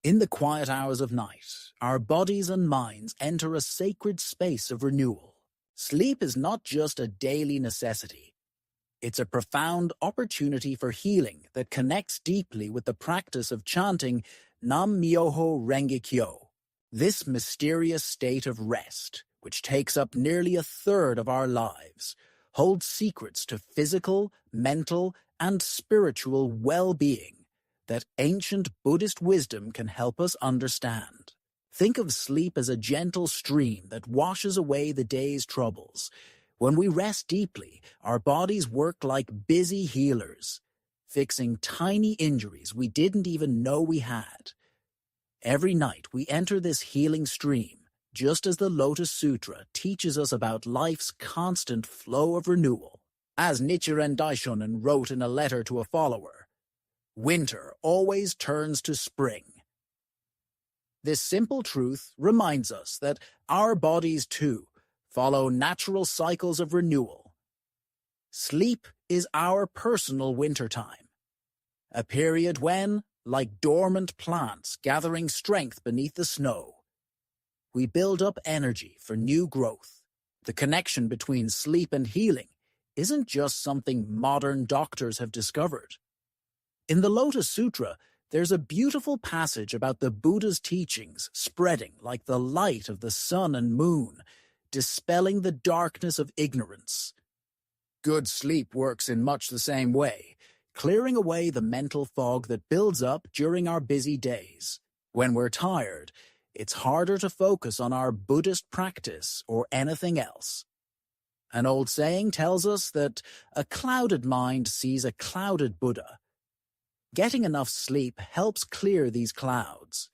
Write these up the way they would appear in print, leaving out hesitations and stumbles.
In the quiet hours of night, our bodies and minds enter a sacred space of renewal. Sleep is not just a daily necessity. It's a profound opportunity for healing that connects deeply with the practice of chanting Myoho Renge Kyo. This mysterious state of rest, which takes up nearly a third of our lives, holds secrets to physical, mental, and spiritual well-being that ancient Buddhist wisdom can help us understand. Think of sleep as a gentle stream that washes away the day's troubles. When we rest deeply, our bodies work like busy healers, fixing tiny injuries we didn't even know we had. Every night we enter this healing stream, just as the Lotus Sutra teaches us about life's constant flow of renewal. As Nichiren Daishonin wrote in a letter to a follower, "Winter always turns to spring." This simple truth reminds us that our bodies, too, follow natural cycles of renewal. Sleep is our personal wintertime, a period when, like dormant plants gathering strength beneath the snow, we build up energy for new growth. The connection between sleep and healing isn't just something modern doctors have discovered. In the Lotus Sutra, there's a beautiful passage about the Buddha's teachings spreading like the light of the sun and moon, dispelling the darkness of ignorance. Good sleep works in much the same way, clearing away the mental fog that builds up during our busy days. When we're tired, it's harder to focus on our Buddhist practice or anything else. An old saying tells us that a clouded mind sees a clouded Buddha. Getting enough sleep helps clear these clouds.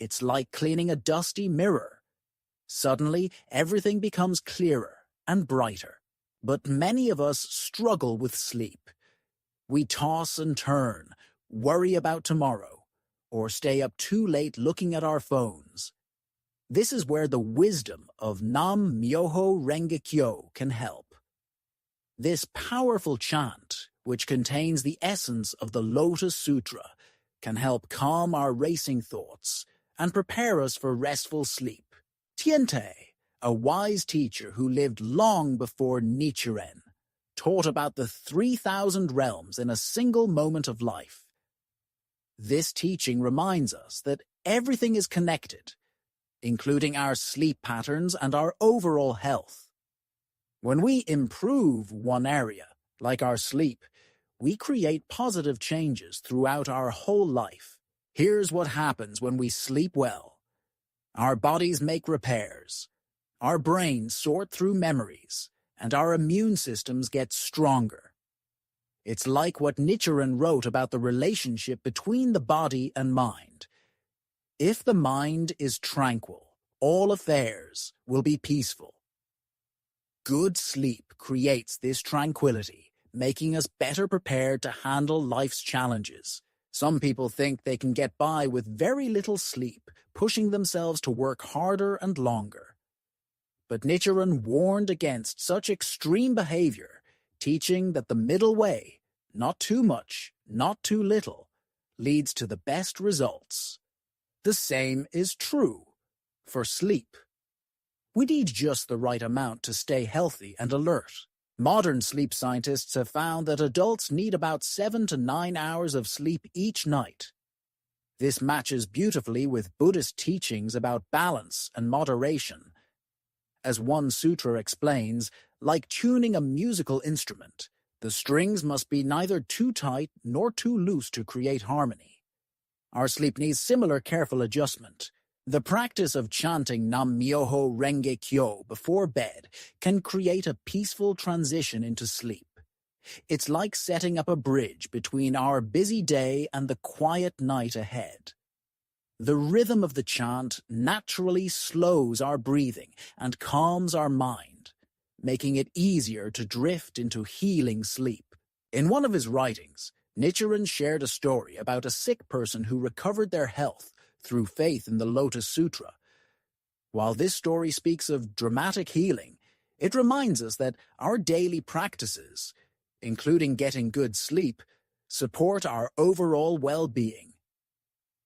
It's like cleaning a dusty mirror. Suddenly, everything becomes clearer and brighter. But many of us struggle with sleep. We toss and turn, worry about tomorrow, or stay up too late looking at our phones. This is where the wisdom of Myoho Renge Kyo can help. This powerful chant, which contains the essence of the Lotus Sutra, can help calm our racing thoughts and prepare us for restful sleep. Tiente, a wise teacher who lived long before Nichiren, taught about the 3,000 realms in a single moment of life. This teaching reminds us that everything is connected, including our sleep patterns and our overall health. When we improve one area, like our sleep, we create positive changes throughout our whole life. Here's what happens when we sleep well. Our bodies make repairs, our brains sort through memories, and our immune systems get stronger. It's like what Nichiren wrote about the relationship between the body and mind. If the mind is tranquil, all affairs will be peaceful. Good sleep creates this tranquility, making us better prepared to handle life's challenges. Some people think they can get by with very little sleep, pushing themselves to work harder and longer. But Nichiren warned against such extreme behavior, teaching that the middle way, not too much, not too little, leads to the best results. The same is true for sleep. We need just the right amount to stay healthy and alert. Modern sleep scientists have found that adults need about 7 to 9 hours of sleep each night. This matches beautifully with Buddhist teachings about balance and moderation. As one sutra explains, like tuning a musical instrument, the strings must be neither too tight nor too loose to create harmony. Our sleep needs similar careful adjustment. The practice of chanting Myoho Renge Kyo before bed can create a peaceful transition into sleep. It's like setting up a bridge between our busy day and the quiet night ahead. The rhythm of the chant naturally slows our breathing and calms our mind, making it easier to drift into healing sleep. In one of his writings, Nichiren shared a story about a sick person who recovered their health through faith in the Lotus Sutra. While this story speaks of dramatic healing, it reminds us that our daily practices, including getting good sleep, support our overall well-being.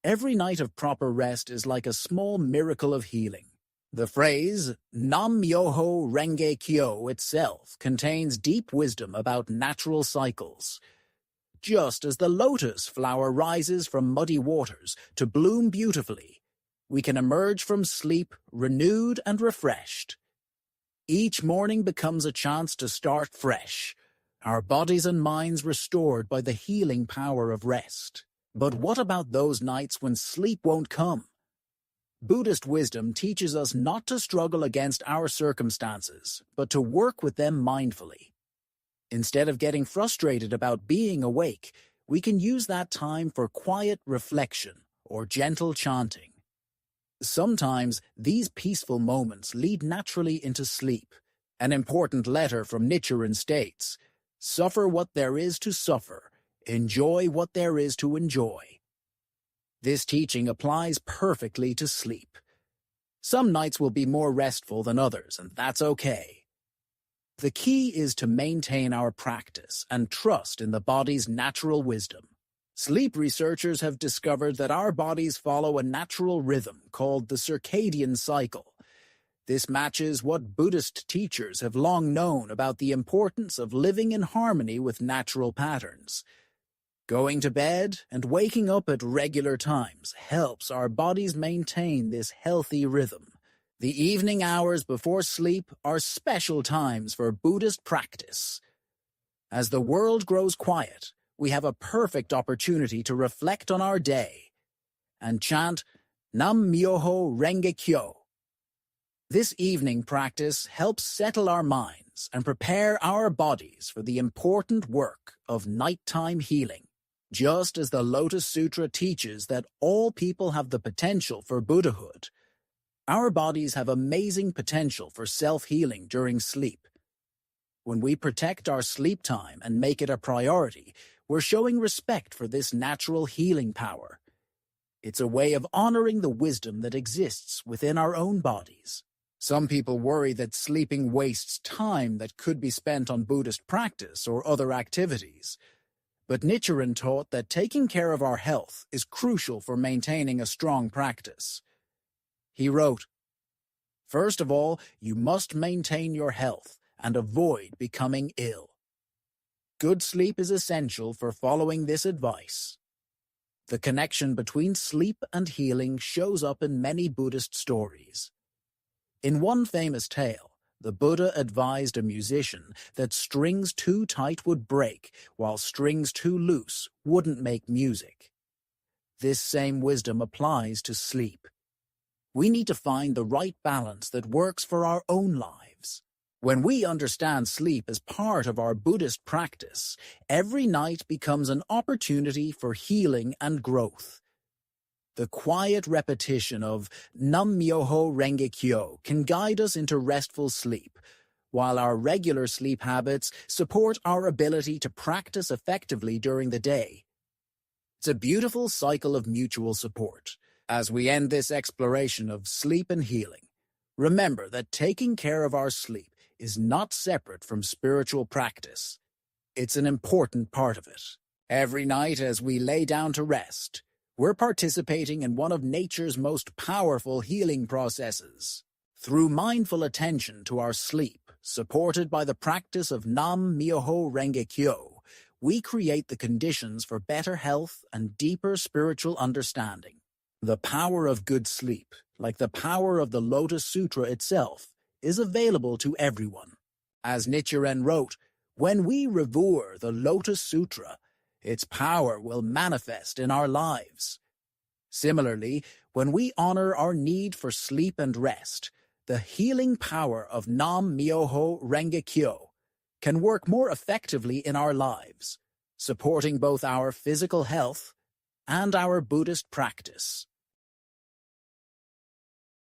Every night of proper rest is like a small miracle of healing. The phrase Myoho Renge Kyo itself contains deep wisdom about natural cycles. Just as the lotus flower rises from muddy waters to bloom beautifully, we can emerge from sleep renewed and refreshed. Each morning becomes a chance to start fresh, our bodies and minds restored by the healing power of rest. But what about those nights when sleep won't come? Buddhist wisdom teaches us not to struggle against our circumstances, but to work with them mindfully. Instead of getting frustrated about being awake, we can use that time for quiet reflection or gentle chanting. Sometimes these peaceful moments lead naturally into sleep. An important letter from Nichiren states, "Suffer what there is to suffer, enjoy what there is to enjoy." This teaching applies perfectly to sleep. Some nights will be more restful than others, and that's okay. The key is to maintain our practice and trust in the body's natural wisdom. Sleep researchers have discovered that our bodies follow a natural rhythm called the circadian cycle. This matches what Buddhist teachers have long known about the importance of living in harmony with natural patterns. Going to bed and waking up at regular times helps our bodies maintain this healthy rhythm. The evening hours before sleep are special times for Buddhist practice. As the world grows quiet, we have a perfect opportunity to reflect on our day and chant Myoho Renge Kyo. This evening practice helps settle our minds and prepare our bodies for the important work of nighttime healing. Just as the Lotus Sutra teaches that all people have the potential for Buddhahood, our bodies have amazing potential for self-healing during sleep. When we protect our sleep time and make it a priority, we're showing respect for this natural healing power. It's a way of honoring the wisdom that exists within our own bodies. Some people worry that sleeping wastes time that could be spent on Buddhist practice or other activities. But Nichiren taught that taking care of our health is crucial for maintaining a strong practice. He wrote, "First of all, you must maintain your health and avoid becoming ill." Good sleep is essential for following this advice. The connection between sleep and healing shows up in many Buddhist stories. In one famous tale, the Buddha advised a musician that strings too tight would break, while strings too loose wouldn't make music. This same wisdom applies to sleep. We need to find the right balance that works for our own lives. When we understand sleep as part of our Buddhist practice, every night becomes an opportunity for healing and growth. The quiet repetition of Myoho Renge Kyo can guide us into restful sleep, while our regular sleep habits support our ability to practice effectively during the day. It's a beautiful cycle of mutual support. As we end this exploration of sleep and healing, remember that taking care of our sleep is not separate from spiritual practice. It's an important part of it. Every night as we lay down to rest, we're participating in one of nature's most powerful healing processes. Through mindful attention to our sleep, supported by the practice of Myoho Renge Kyo, we create the conditions for better health and deeper spiritual understanding. The power of good sleep, like the power of the Lotus Sutra itself, is available to everyone. As Nichiren wrote, "When we revere the Lotus Sutra, its power will manifest in our lives." Similarly, when we honor our need for sleep and rest, the healing power of Myoho Renge Kyo can work more effectively in our lives, supporting both our physical health and our Buddhist practice.